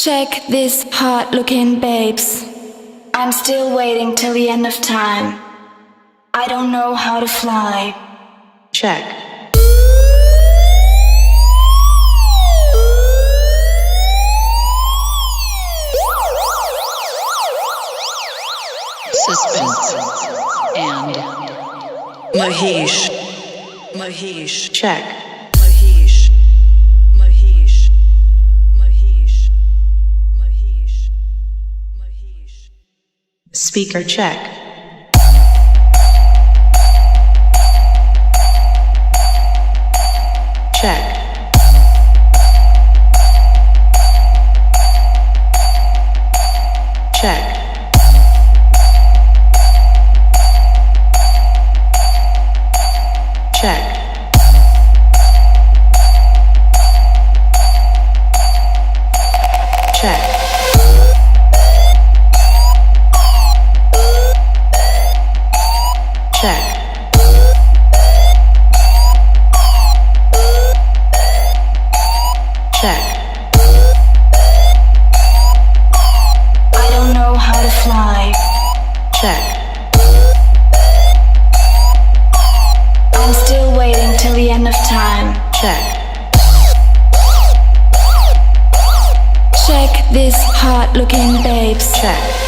Check this hot-looking babes. I'm still waiting till the end of time. I don't know how to fly. Check. Suspense and Mahesh. Check. Speaker check. Check. Check. Check. Check. Check. Check. I don't know how to fly. Check. I'm still waiting till the end of time. Check. Check this hot-looking babes. Check.